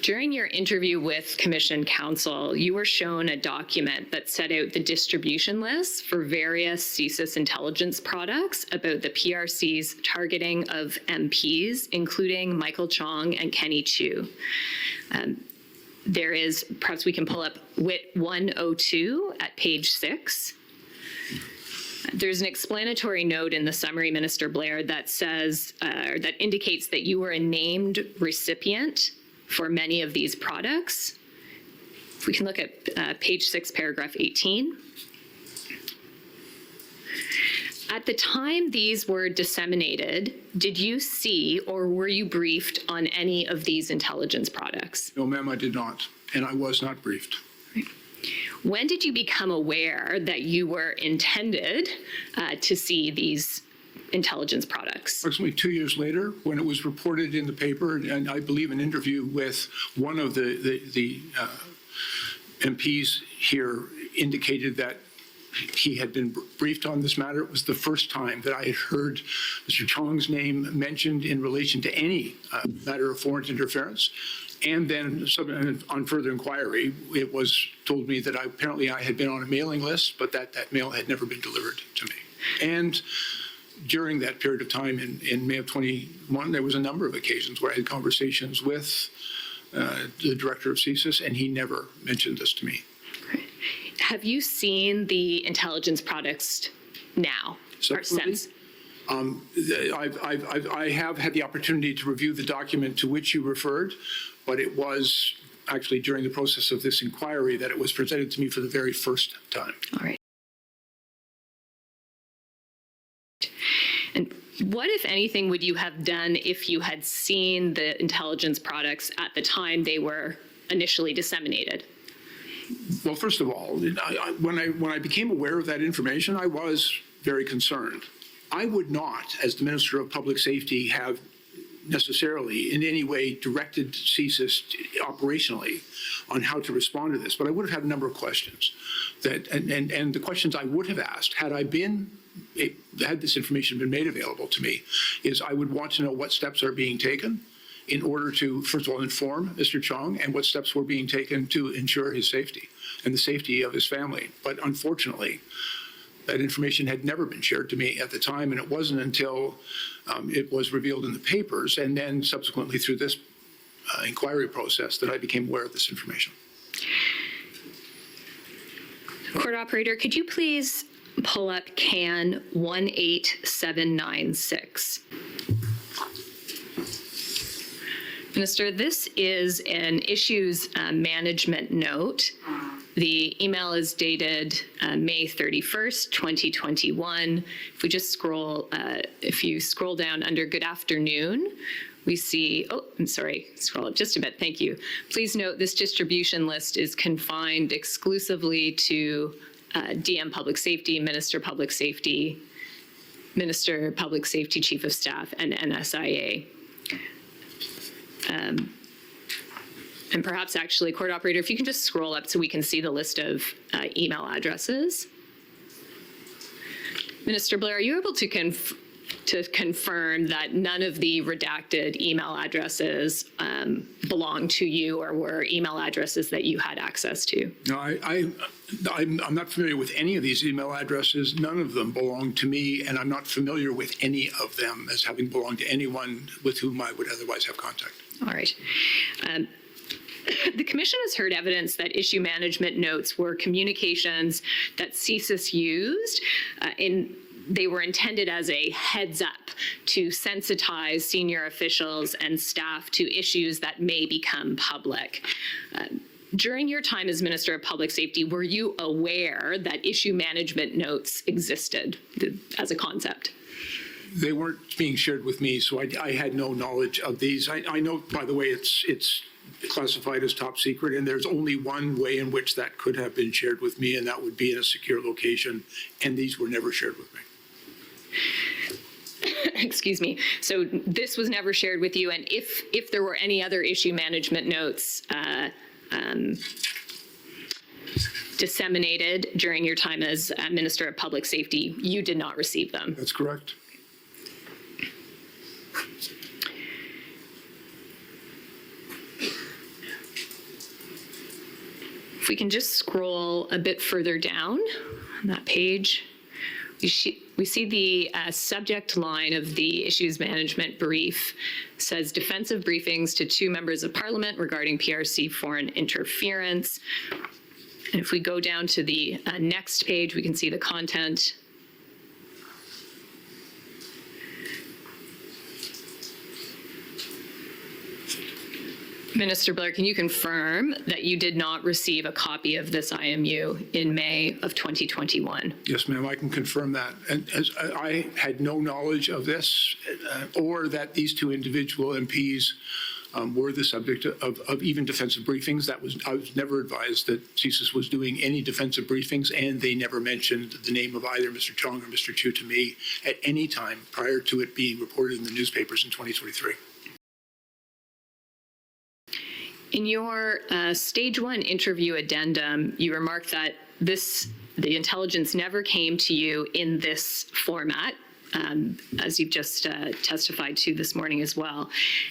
During your interview with Commission Counsel, you were shown a document that set out the distribution lists for various CSIS intelligence products about the PRC's targeting of MPs, including Michael Chong and Kenny Chiu. There is, perhaps we can pull up WIT 102 at page 6. There's an explanatory note in the summary, Minister Blair, that says, that indicates that you were a named recipient for many of these products. If we can look at page 6, paragraph 18. At the time these were disseminated, did you see or were you briefed on any of these intelligence products? No, ma'am, I did not, and I was not briefed. When did you become aware that you were intended to see these intelligence products? Approximately 2 years later, when it was reported in the paper, and I believe an interview with one of the MPs here indicated that he had been briefed on this matter. It was the first time that I had heard Mr. Chong's name mentioned in relation to any matter of foreign interference. And then on further inquiry, it was told me that apparently I had been on a mailing list, but that mail had never been delivered to me. And during that period of time in May of 21, there was a number of occasions where I had conversations with the director of CSIS, and he never mentioned this to me. Have you seen the intelligence products now or since? I have had the opportunity to review the document to which you referred, but it was actually during the process of this inquiry that it was presented to me for the very first time. All right. And what, if anything, would you have done if you had seen the intelligence products at the time they were initially disseminated? Well, first of all, when I became aware of that information, I was very concerned. I would not, as the Minister of Public Safety, have necessarily in any way directed CSIS operationally on how to respond to this, but I would have had a number of questions and the questions I would have asked had this information been made available to me is I would want to know what steps are being taken in order to, first of all, inform Mr. Chong and what steps were being taken to ensure his safety and the safety of his family. But unfortunately, that information had never been shared to me at the time, and it wasn't until it was revealed in the papers and then subsequently through this inquiry process that I became aware of this information. Court operator, could you please pull up CAN 18796? Minister, this is an issues management note. The email is dated May 31st, 2021. If we just scroll, if you scroll down under good afternoon, we see, oh, I'm sorry, scroll up just a bit, thank you. Please note this distribution list is confined exclusively to DM Public Safety, Minister Public Safety, Chief of Staff, and NSIA. And perhaps actually, court operator, if you can just scroll up so we can see the list of email addresses. Minister Blair, are you able to confirm that none of the redacted email addresses belong to you or were email addresses that you had access to? No, I'm not familiar with any of these email addresses. None of them belong to me, and I'm not familiar with any of them as having belonged to anyone with whom I would otherwise have contact. All right. The Commission has heard evidence that issue management notes were communications that CSIS used they were intended as a heads up to sensitize senior officials and staff to issues that may become public. During your time as Minister of Public Safety, were you aware that issue management notes existed as a concept? They weren't being shared with me, so I had no knowledge of these. I know, by the way, it's classified as top secret, and there's only one way in which that could have been shared with me, and that would be in a secure location, and these were never shared with me. Excuse me. So this was never shared with you, and if there were any other issue management notes disseminated during your time as Minister of Public Safety, you did not receive them? That's correct. we can just scroll a bit further down on that page, we see the subject line of the issues management brief says defensive briefings to 2 members of parliament regarding PRC foreign interference. And if we go down to the next page, we can see the content. Minister Blair, can you confirm that you did not receive a copy of this IMU in May of 2021? Yes, ma'am, I can confirm that. And as I had no knowledge of this or that these 2 individual MPs were the subject of even defensive briefings. I was never advised that CSIS was doing any defensive briefings, and they never mentioned the name of either Mr. Chong or Mr. Chu to me at any time prior to it being reported in the newspapers in 2023. In your stage 1 interview addendum, you remarked that the intelligence never came to you in this format, as you've just testified to this morning as well.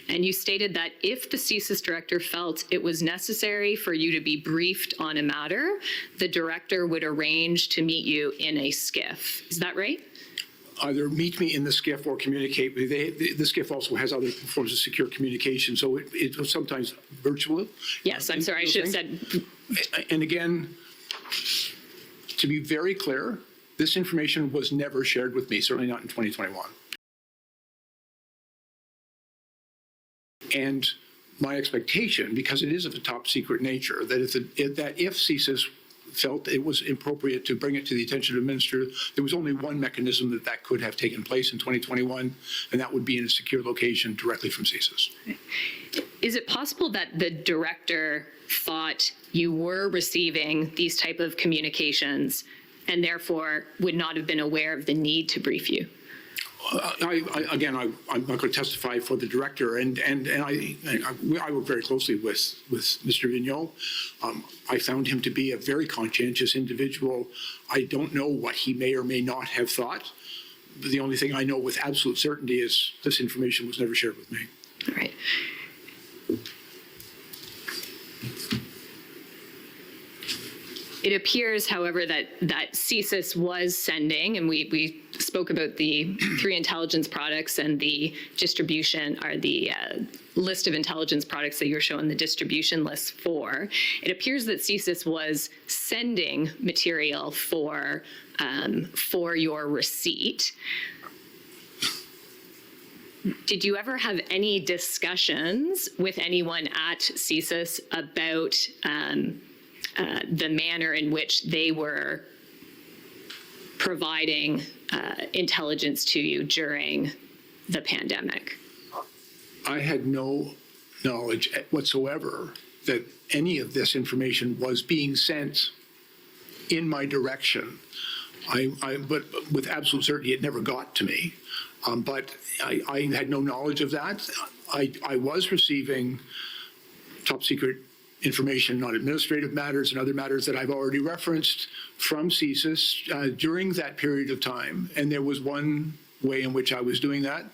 And you stated that if the CSIS director felt it was necessary for you to be briefed on a matter, the director would arrange to meet you in a SCIF. Is that right? Either meet me in the SCIF or communicate. The SCIF also has other forms of secure communication, so it was sometimes virtual. Yes, I'm sorry, I should have said. And again, to be very clear, this information was never shared with me, certainly not in 2021. And my expectation, because it is of a top secret nature, that if CSIS felt it was appropriate to bring it to the attention of the minister, there was only one mechanism that could have taken place in 2021, and that would be in a secure location directly from CSIS. Is it possible that the director thought you were receiving these type of communications and therefore would not have been aware of the need to brief you? Again, I'm not going to testify for the director, and I work very closely with Mr. Vigneault. I found him to be a very conscientious individual. I don't know what he may or may not have thought. The only thing I know with absolute certainty is this information was never shared with me. All right. It appears, however, that CSIS was sending, and we spoke about the 3 intelligence products and the distribution, or the list of intelligence products that you're showing the distribution list for. It appears that CSIS was sending material for your receipt. Did you ever have any discussions with anyone at CSIS about the manner in which they were providing intelligence to you during the pandemic? I had no knowledge whatsoever that any of this information was being sent in my direction. But with absolute certainty, it never got to me. But I had no knowledge of that. I was receiving top secret information on administrative matters and other matters that I've already referenced from CSIS during that period of time. And there was one way in which I was doing that.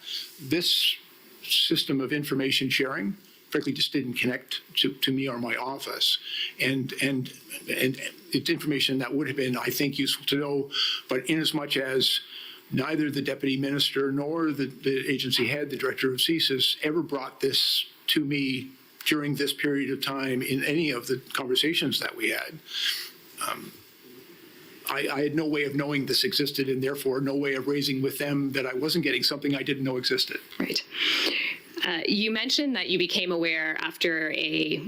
This system of information sharing, frankly, just didn't connect to me or my office. And it's information that would have been, I think, useful to know, but inasmuch as neither the deputy minister nor the agency head, the director of CSIS, ever brought this to me during this period of time in any of the conversations that we had. I had no way of knowing this existed, and therefore no way of raising with them that I wasn't getting something I didn't know existed. Right. You mentioned that you became aware after a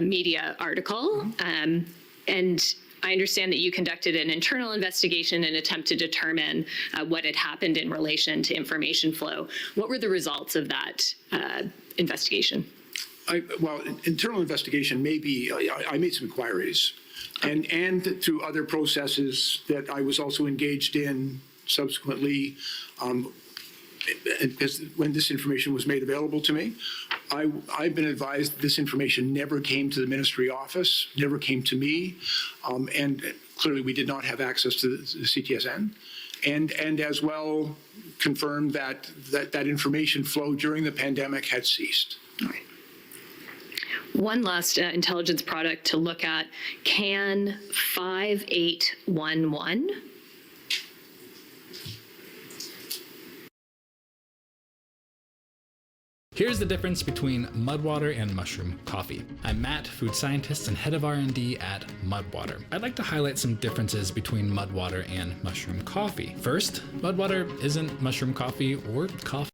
media article, and I understand that you conducted an internal investigation in an attempt to determine what had happened in relation to information flow. What were the results of that investigation? Well, internal investigation, maybe I made some inquiries, and through other processes that I was also engaged in subsequently, because when this information was made available to me, I've been advised this information never came to the ministry office, never came to me, and clearly we did not have access to the CTSN, and as well confirmed that information flow during the pandemic had ceased. All right. One last intelligence product to look at, CAN 5811. Here's the difference between Mudwater and mushroom coffee. I'm Matt, food scientist and head of R&D at Mudwater. I'd like to highlight some differences between Mudwater and mushroom coffee. First, Mudwater isn't mushroom coffee or coffee